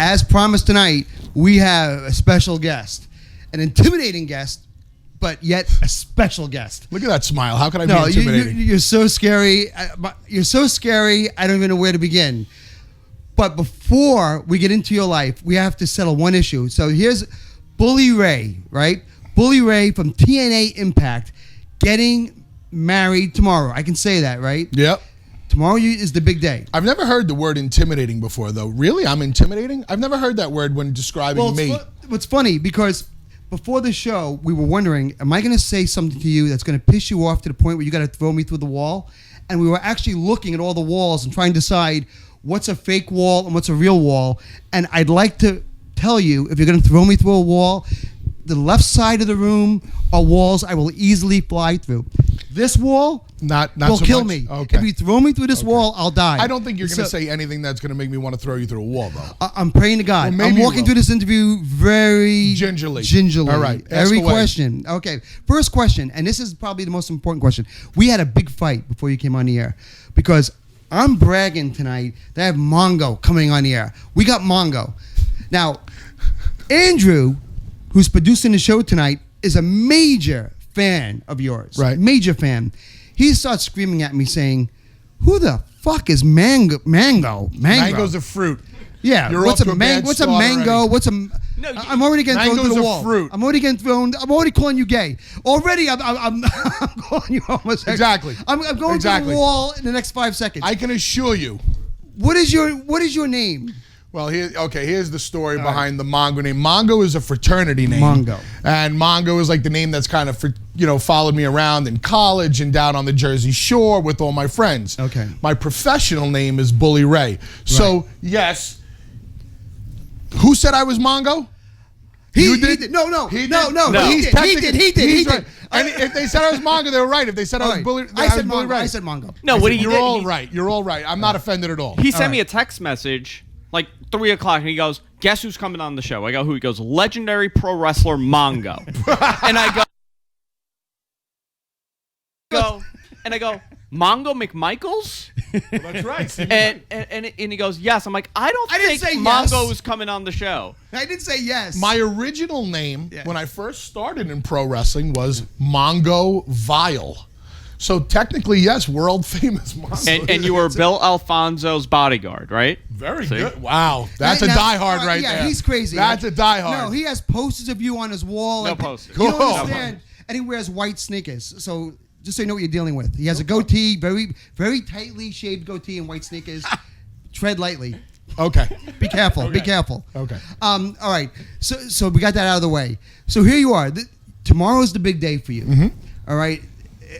as promised tonight, we have a special guest, an intimidating guest, but yet a special guest. Look at that smile. How can I be intimidating? You're so scary. You're so scary. I don't even know where to begin. But before we get into your life, we have to settle one issue. So here's Bully Ray, right? Bully Ray from TNA Impact getting married tomorrow. I can say that, right? Yep. Tomorrow is the big day. I've never heard the word intimidating before, though. Really? I'm intimidating? I've never heard that word when describing me. What's funny, because before the show, we were wondering, am I going to say something to you that's going to piss you off to the point where you got to throw me through the wall? And we were actually looking at all the walls and trying to decide what's a fake wall and what's a real wall. And I'd like to tell you, if you're going to throw me through a wall, the left side of the room are walls I will easily fly through. This wall will so kill much? me. Okay. If you throw me through this wall, I'll die. I don't think you're going to say anything that's going to make me want to throw you through a wall, though. I'm praying to God. Well, I'm walking through this interview very gingerly. All right. Every question. Okay. First question, and this is probably the most important question. We had a big fight before you came on the air because I'm bragging tonight that I have Mongo coming on the air. We got Mongo. Now, Andrew, who's producing the show tonight, is a major fan of yours. Right. Major fan. He starts screaming at me saying, who the fuck is Mango? Mango's a fruit. Yeah. You're what's off a to a bad What's a start mango? already. What's a... I'm already getting thrown to the wall. Fruit. I'm already getting thrown... I'm already calling you gay. Already, I'm calling you homosexual. Exactly. I'm going to the wall in the next 5 seconds. I can assure you. What is your name? Well, here's the story behind the Mongo name. Mongo is a fraternity name. Mongo. And Mongo is like the name that's kind of, followed me around in college and down on the Jersey Shore with all my friends. Okay. My professional name is Bully Ray. So, yes. Who said I was Mongo? He did. No. He did. Right. And if they said I was Mongo, they were right. If they said I was Bully, I said Bully Ray. I said Mongo. No, what he did. You're all right. You're all right. I'm not offended at all. He sent me a text message like 3 o'clock, and he goes, "Guess who's coming on the show?" I go, "Who?" He goes, "Legendary pro wrestler Mongo." And I go, "Mongo McMichaels?" That's right. And he goes, "Yes." I'm like, I didn't think Mongo was coming on the show. I didn't say yes. My original name when I first started in pro wrestling was Mongo Vile. So technically, yes, world famous Mongo. And you were Bill Alfonso's bodyguard, right? Very good. Wow. That's a diehard right there. Yeah, he's crazy. That's a diehard. No, he has posters of you on his wall. No posters. You don't understand. And he wears white sneakers. So just so you know what you're dealing with. He has a goatee, very, very tightly shaved goatee and white sneakers. Tread lightly. Okay. Be careful. Be careful. Okay. All right. So we got that out of the way. So here you are. Tomorrow's the big day for you. Mm-hmm. All right.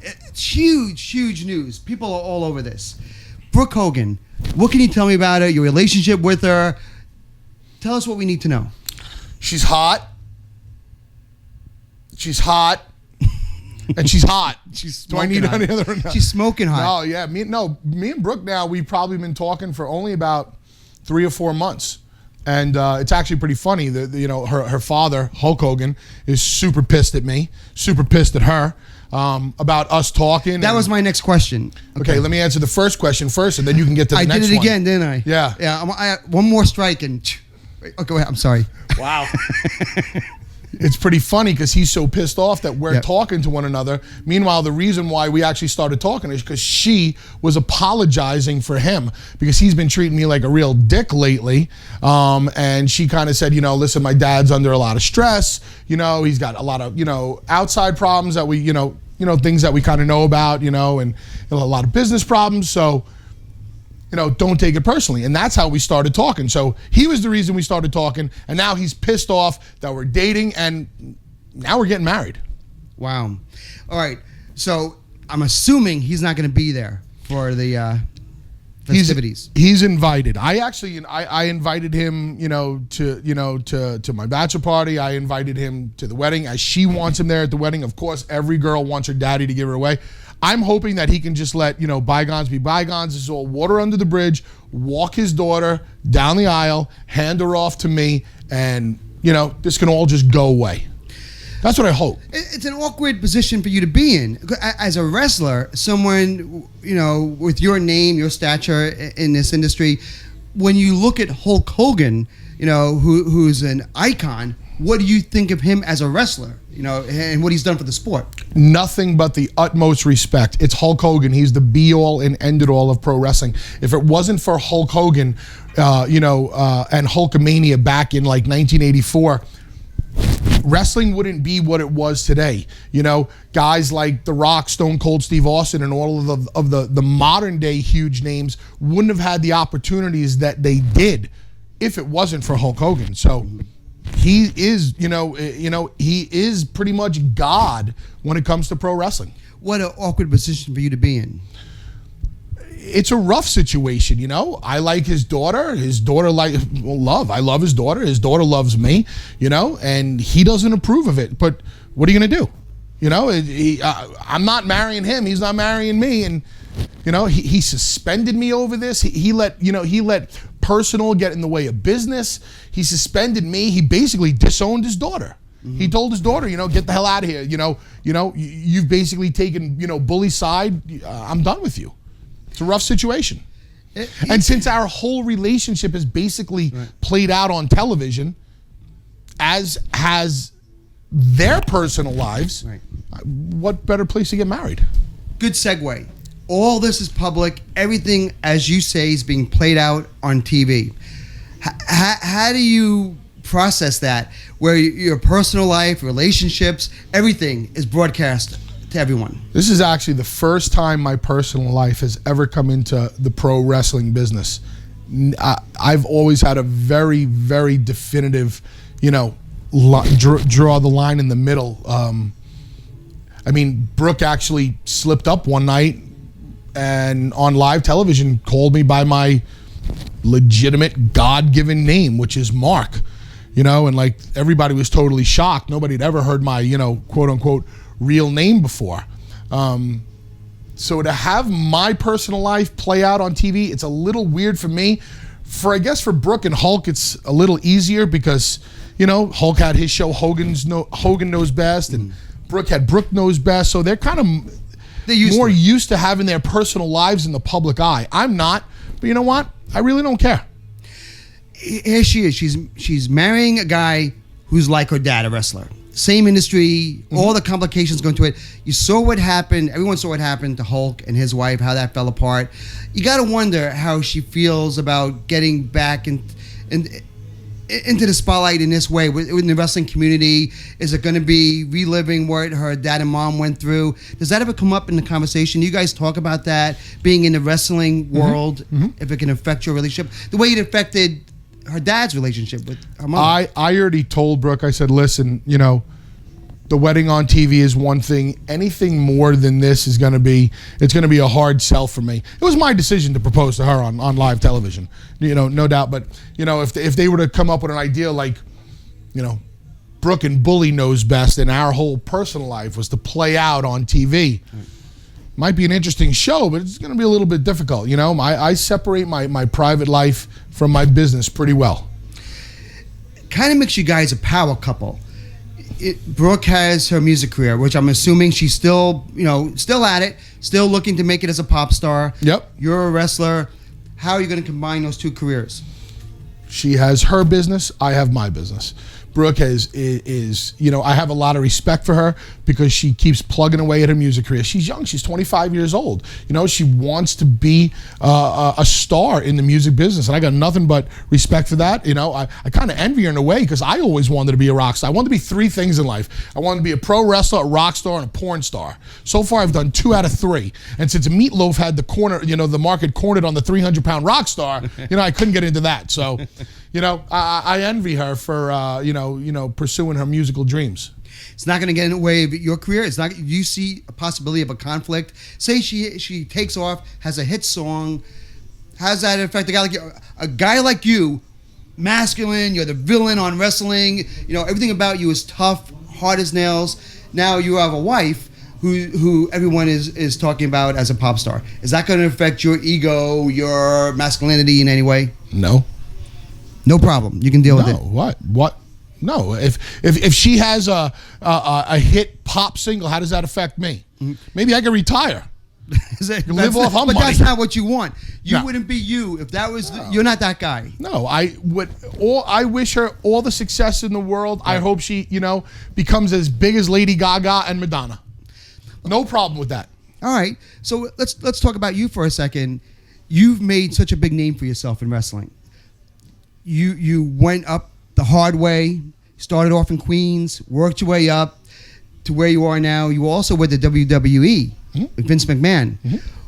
It's huge news. People are all over this. Brooke Hogan, what can you tell me about her, your relationship with her? Tell us what we need to know. She's hot. And she's hot. Do I need any other? No. She's smoking hot. Oh, yeah. Me and Brooke now, we've probably been talking for only about 3 or 4 months. And it's actually pretty funny that, her father, Hulk Hogan, is super pissed at me, super pissed at her. About us talking. That was my next question. Okay, let me answer the first question first, and then you can get to the next one. I did it again, didn't I? Yeah. Yeah. One more strike and... Oh, go ahead. I'm sorry. Wow. It's pretty funny because he's so pissed off that we're talking to one another. Meanwhile, the reason why we actually started talking is because she was apologizing for him because he's been treating me like a real dick lately. And she kind of said, listen, my dad's under a lot of stress. He's got a lot of, outside problems that we, things that we kind of know about, and a lot of business problems. So, don't take it personally. And that's how we started talking. So he was the reason we started talking. And now he's pissed off that we're dating and now we're getting married. Wow. All right. So I'm assuming he's not going to be there for the festivities. He's invited. I actually, I invited him, to my bachelor party. I invited him to the wedding as she wants him there at the wedding. Of course, every girl wants her daddy to give her away. I'm hoping that he can just let, bygones be bygones. This is all water under the bridge, walk his daughter down the aisle, hand her off to me, and, this can all just go away. That's what I hope. It's an awkward position for you to be in. As a wrestler, someone, with your name, your stature in this industry, when you look at Hulk Hogan, who's an icon, what do you think of him as a wrestler? And what he's done for the sport? Nothing but the utmost respect. It's Hulk Hogan. He's the be-all and end-it-all of pro wrestling. If it wasn't for Hulk Hogan, and Hulkamania back in like 1984, wrestling wouldn't be what it was today. Guys like The Rock, Stone Cold Steve Austin, and all of the modern day huge names wouldn't have had the opportunities that they did if it wasn't for Hulk Hogan. So he is, he is pretty much God when it comes to pro wrestling. What an awkward position for you to be in. It's a rough situation, I like his daughter. His daughter I love his daughter. His daughter loves me, and he doesn't approve of it. But what are you going to do? I'm not marrying him. He's not marrying me. And, he suspended me over this. He let personal get in the way of business. He suspended me. He basically disowned his daughter. Mm-hmm. He told his daughter, get the hell out of here. You've basically taken, bully's side. I'm done with you. It's a rough situation. And since our whole relationship is basically played out on television, as has their personal lives, what better place to get married? Good segue. All this is public. Everything, as you say, is being played out on TV. How do you process that, where your personal life, relationships, everything is broadcast to everyone? This is actually the first time my personal life has ever come into the pro wrestling business. I've always had a very, very definitive, draw the line in the middle. Brooke actually slipped up one night and on live television called me by my legitimate God-given name, which is Mark. And like everybody was totally shocked. Nobody had ever heard my, quote unquote, real name before. So to have my personal life play out on TV, it's a little weird for me. I guess for Brooke and Hulk, it's a little easier because, Hulk had his show Hogan Knows Best, and Brooke had Brooke Knows Best. So they're kind of more used to having their personal lives in the public eye. I'm not, but you know what? I really don't care. Here she is. She's marrying a guy who's like her dad, a wrestler. Same industry, all the complications go into it. You saw what happened. Everyone saw what happened to Hulk and his wife, how that fell apart. You got to wonder how she feels about getting back into the spotlight in this way within the wrestling community. Is it going to be reliving what her dad and mom went through? Does that ever come up in the conversation? You guys talk about that, being in the wrestling world, if it can affect your relationship, the way it affected her dad's relationship with her mom. I already told Brooke, I said, listen, the wedding on TV is one thing. Anything more than this is going to be a hard sell for me. It was my decision to propose to her on live television, no doubt. But, if they were to come up with an idea like, Brooke and Bully Knows Best and our whole personal life was to play out on TV, might be an interesting show, but it's going to be a little bit difficult. I separate my private life from my business pretty well. Kind of makes you guys a power couple. Brooke has her music career, which I'm assuming she's still at it, still looking to make it as a pop star. Yep. You're a wrestler. How are you going to combine those two careers? She has her business. I have my business. Brooke is I have a lot of respect for her because she keeps plugging away at her music career. She's young. She's 25 years old. She wants to be a star in the music business, and I got nothing but respect for that. I kind of envy her in a way because I always wanted to be a rock star. I wanted to be three things in life. I wanted to be a pro wrestler, a rock star, and a porn star. So far, I've done 2 out of 3. And since Meatloaf had the market cornered on the 300-pound rock star, I couldn't get into that. So, I envy her for pursuing her musical dreams. It's not going to get in the way of your career. It's not. You see a possibility of a conflict. Say she takes off, has a hit song. How does that affect a guy like you, masculine? You're the villain on wrestling. Everything about you is tough, hard as nails. Now you have a wife who everyone is talking about as a pop star. Is that going to affect your ego, your masculinity in any way? No. No problem. You can deal with it. What? No. If she has a hit pop single, how does that affect me? Maybe I can retire. Live off her but money. that's not what you want. You No. wouldn't be you if that was. You're not that guy. No, I wish her all the success in the world. I hope she, becomes as big as Lady Gaga and Madonna. No problem with that. All right, so let's talk about you for a second. You've made such a big name for yourself in wrestling. You went up the hard way. Started off in Queens, worked your way up to where you are now. You were also with the WWE with Vince McMahon.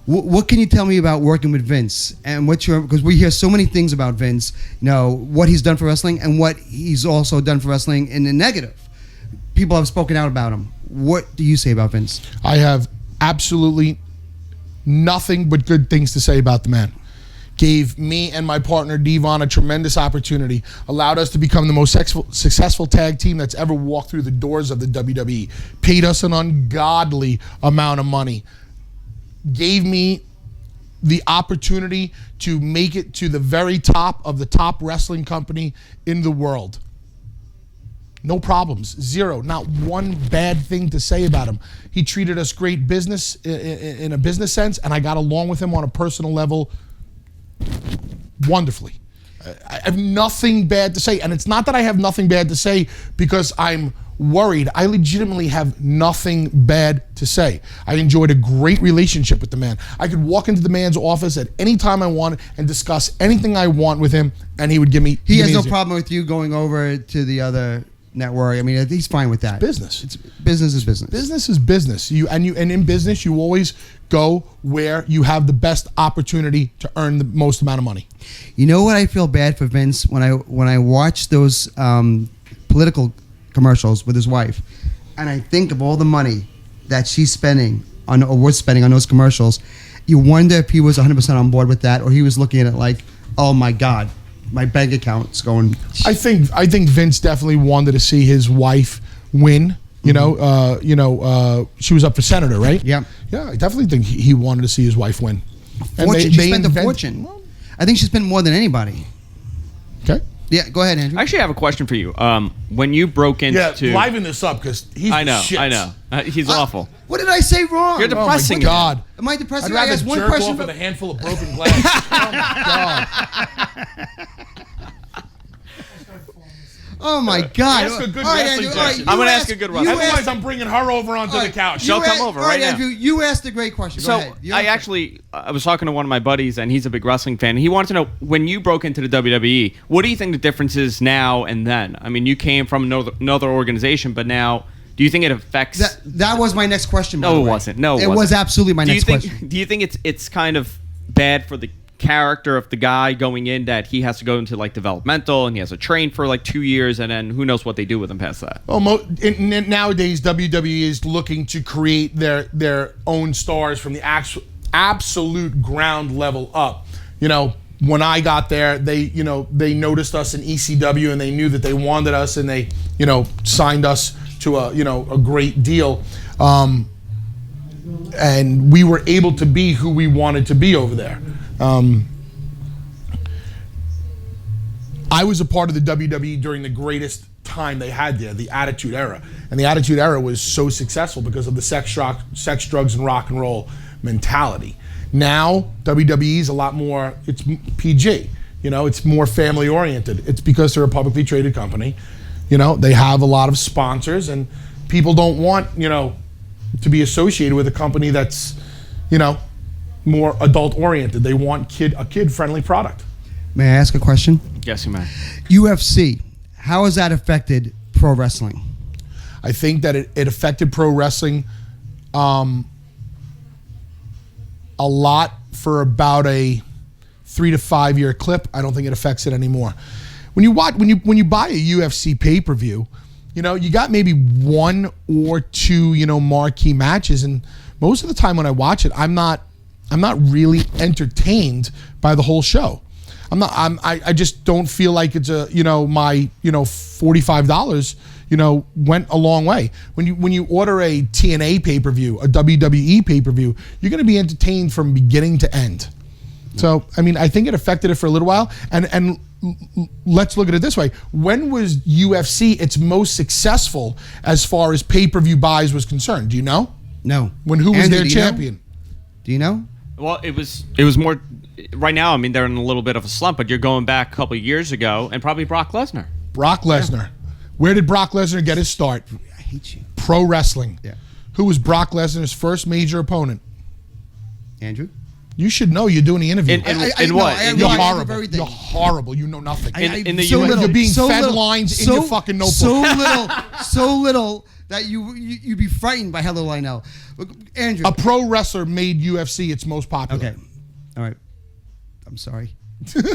What can you tell me about working with Vince and because we hear so many things about Vince, what he's done for wrestling and what he's also done for wrestling in the negative. People have spoken out about him. What do you say about Vince? I have absolutely nothing but good things to say about the man. Gave me and my partner Devon a tremendous opportunity, allowed us to become the most successful tag team that's ever walked through the doors of the WWE, paid us an ungodly amount of money, gave me the opportunity to make it to the very top of the top wrestling company in the world. No problems, zero, not one bad thing to say about him. He treated us great business in a business sense, and I got along with him on a personal level wonderfully. I have nothing bad to say, and it's not that I have nothing bad to say because I'm worried. I legitimately have nothing bad to say. I enjoyed a great relationship with the man. I could walk into the man's office at any time I wanted and discuss anything I want with him, and he would give me. He has no problem with you going over to the other network. I mean, he's fine with that. Business. Business is business. Business is business. And in business, you always go where you have the best opportunity to earn the most amount of money. You know what I feel bad for Vince when I watch those political commercials with his wife, and I think of all the money that she's spending on or was spending on those commercials. You wonder if he was 100% on board with that, or he was looking at it like, oh my God, my bank account's going. I think Vince definitely wanted to see his wife win. She was up for senator, right? Yeah. Yeah, I definitely think he wanted to see his wife win. Fortune. She spent a fortune. I think she spent more than anybody. Okay. Yeah, go ahead, Andrew. I actually have a question for you. When you broke into... liven this up because he's I know. shit. He's awful. What did I say wrong? You're depressing. Oh my God. Am I depressing? I'd rather I asked one jerk question. off with a handful of broken glass. Oh my God. Ask a good All right, wrestling Andrew, question. I'm going to ask a good wrestling. Otherwise, I'm bringing her over onto the couch. She'll come over right now. Andrew, you asked a great question. Go So ahead. I was talking to one of my buddies, and he's a big wrestling fan. And he wanted to know, when you broke into the WWE, what do you think the difference is now and then? I mean, you came from another organization, but now, do you think it affects? That was my next question. By No, the it way. wasn't. No, it was absolutely my next question. Do you think it's kind of bad for the character of the guy going in that he has to go into like developmental and he has to train for like 2 years, and then who knows what they do with him past that? Well, nowadays WWE is looking to create their own stars from the absolute ground level up. When I got there, they noticed us in ECW and they knew that they wanted us, and they signed us to a great deal, and we were able to be who we wanted to be over there. I was a part of the WWE during the greatest time they had there, the Attitude Era. And the Attitude Era was so successful because of the sex, drugs, and rock and roll mentality. Now, WWE is a lot more, it's PG. It's more family oriented. It's because they're a publicly traded company. They have a lot of sponsors, and people don't want, to be associated with a company that's, more adult oriented. They want a kid friendly product. May I ask a question? Yes, you may. UFC, how has that affected pro wrestling? I think that it affected pro wrestling a lot for about a 3 to 5 year clip. I don't think it affects it anymore. When you buy a UFC pay-per-view, you got maybe 1 or 2, marquee matches, and most of the time when I watch it, I'm not really entertained by the whole show. I just don't feel like it's my $45, went a long way. When you order a TNA pay-per-view, a WWE pay-per-view, you're going to be entertained from beginning to end. So, I think it affected it for a little while. And let's look at it this way. When was UFC its most successful as far as pay-per-view buys was concerned? Do you know? No. Who was Andrew, their do you know? champion? Do you know? Well, it was more. Right now, I mean, they're in a little bit of a slump, but you're going back a couple of years ago, and probably Brock Lesnar. Brock Lesnar. Yeah. Where did Brock Lesnar get his start? I hate you. Pro wrestling. Yeah. Who was Brock Lesnar's first major opponent? Andrew? You should know. You're doing the interview. In what? You're horrible. You're horrible. You know nothing. In the so US, little, you're being so fed little, lines in so, your fucking notebook. So little that you'd be frightened by how little I know. Look, Andrew. A pro wrestler made UFC its most popular. Okay. All right. I'm sorry.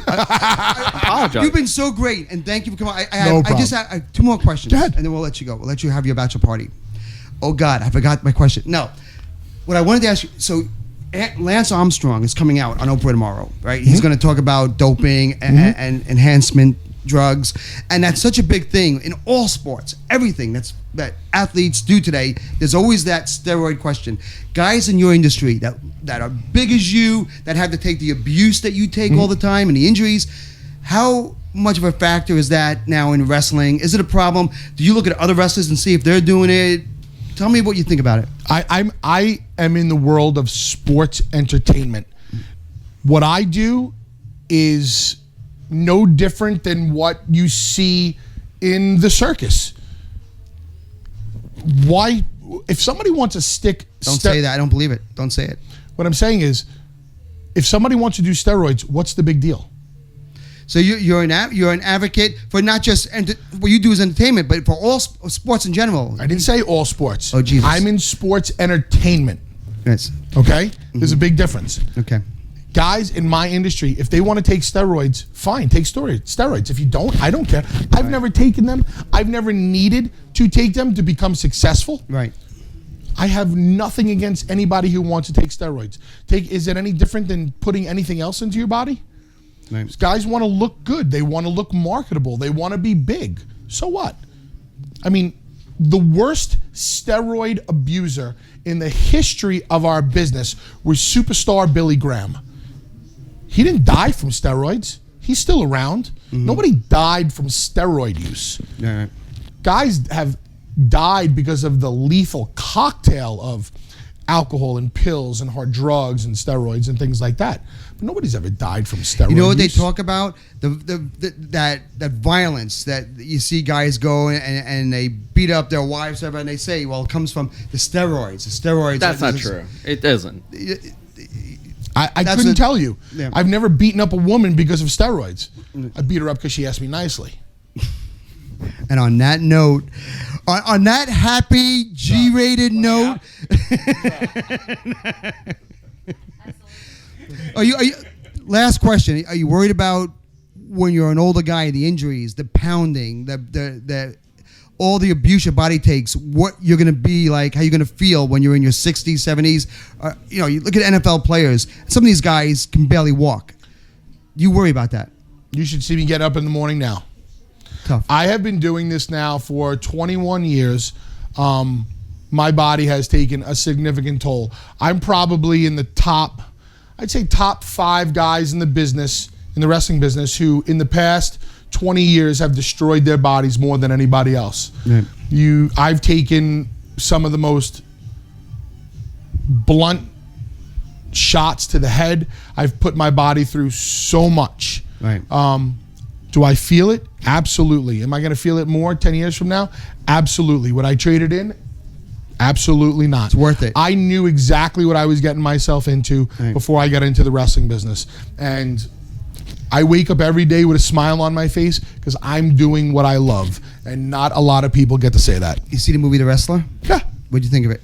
Apologize. You've been so great, and thank you for coming. No I just have 2 more questions, Go ahead. and then we'll let you go. We'll let you have your bachelor party. Oh God, I forgot my question. No, what I wanted to ask you. So, Lance Armstrong is coming out on Oprah tomorrow, right? He's going to talk about doping and enhancement drugs, and that's such a big thing in all sports. Everything that athletes do today, there's always that steroid question. Guys in your industry that are big as you, that have to take the abuse that you take all the time and the injuries, how much of a factor is that now in wrestling? Is it a problem? Do you look at other wrestlers and see if they're doing it? Tell me what you think about it. I am in the world of sports entertainment. What I do is no different than what you see in the circus. Why, if somebody wants to stick... Don't say that. I don't believe it. Don't say it. What I'm saying is, if somebody wants to do steroids, what's the big deal? So you're an advocate for not just what you do is entertainment, but for all sports in general. I didn't say all sports. Oh, Jesus. I'm in sports entertainment. Yes. Okay? There's a big difference. Okay. Guys in my industry, if they want to take steroids, fine, take steroids. If you don't, I don't care. I've never taken them. I've never needed to take them to become successful. Right. I have nothing against anybody who wants to take steroids. Is it any different than putting anything else into your body? Right. Guys want to look good. They want to look marketable. They want to be big. So what? I mean, the worst steroid abuser in the history of our business was superstar Billy Graham. He didn't die from steroids. He's still around. Nobody died from steroid use. Right. Guys have died because of the lethal cocktail of alcohol and pills and hard drugs and steroids and things like that. But nobody's ever died from steroids. You know what they talk about? That violence that you see guys go and they beat up their wives, and they say, well, it comes from the steroids. The steroids. That's not true. It isn't. I couldn't tell you. Yeah. I've never beaten up a woman because of steroids. I beat her up because she asked me nicely. And on that note, on that happy G-rated note, are you? Last question: are you worried about when you're an older guy, the injuries, the pounding, the all the abuse your body takes? What you're going to be like? How you're going to feel when you're in your 60s, 70s? You look at NFL players. Some of these guys can barely walk. You worry about that? You should see me get up in the morning now. Tough. I have been doing this now for 21 years. My body has taken a significant toll. I'm probably in the top 5 guys in the business, in the wrestling business, who in the past 20 years have destroyed their bodies more than anybody else. Right. I've taken some of the most blunt shots to the head. I've put my body through so much. Right. Do I feel it? Absolutely. Am I going to feel it more 10 years from now? Absolutely. Would I trade it in? Absolutely not. It's worth it. I knew exactly what I was getting myself into before I got into the wrestling business. And I wake up every day with a smile on my face because I'm doing what I love. And not a lot of people get to say that. You see the movie The Wrestler? Yeah. What'd you think of it?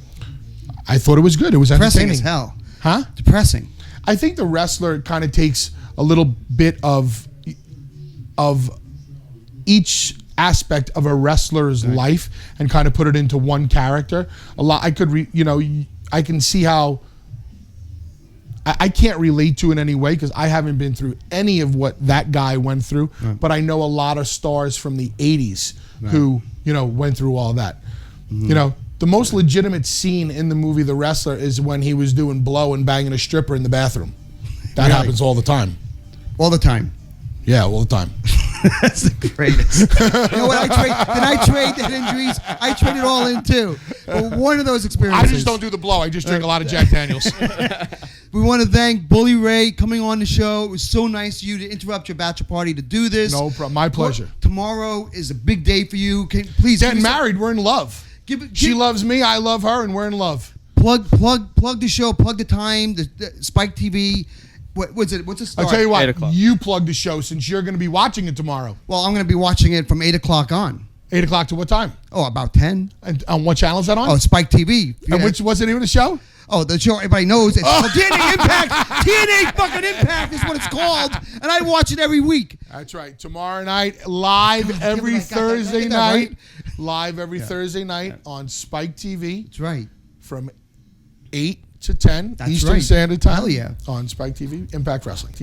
I thought it was good. It was Depressing entertaining. as hell. Huh? Depressing. I think The Wrestler kind of takes a little bit of each aspect of a wrestler's life and kind of put it into one character. I can see how I can't relate to it in any way because I haven't been through any of what that guy went through, but I know a lot of stars from the 80s who, went through all that. The most legitimate scene in the movie The Wrestler is when he was doing blow and banging a stripper in the bathroom. That happens all the time. All the time. Yeah, all the time. That's the greatest. You know what? I trade that injuries. I trade it all in too. But one of those experiences. I just don't do the blow. I just drink a lot of Jack Daniels. We want to thank Bully Ray coming on the show. It was so nice of you to interrupt your bachelor party to do this. No problem. My pleasure. Tomorrow is a big day for you. Please Getting married. We're in love. She loves me. I love her, and we're in love. Plug the show. Plug the time. The Spike TV. What was it? What's the start? I'll tell you what. 8 o'clock. You plug the show since you're going to be watching it tomorrow. Well, I'm going to be watching it from 8 o'clock on. 8 o'clock to what time? Oh, about 10. And on what channel is that on? Oh, Spike TV. And what's the name of the show? Oh, the show everybody knows. It's called TNA Impact. TNA fucking Impact is what it's called. And I watch it every week. That's right. Tomorrow night, live every Thursday night. Live every Thursday night on Spike TV. That's right. From 8 to 10 That's Eastern right. Standard Time. Hell yeah. On Spike TV, Impact Wrestling.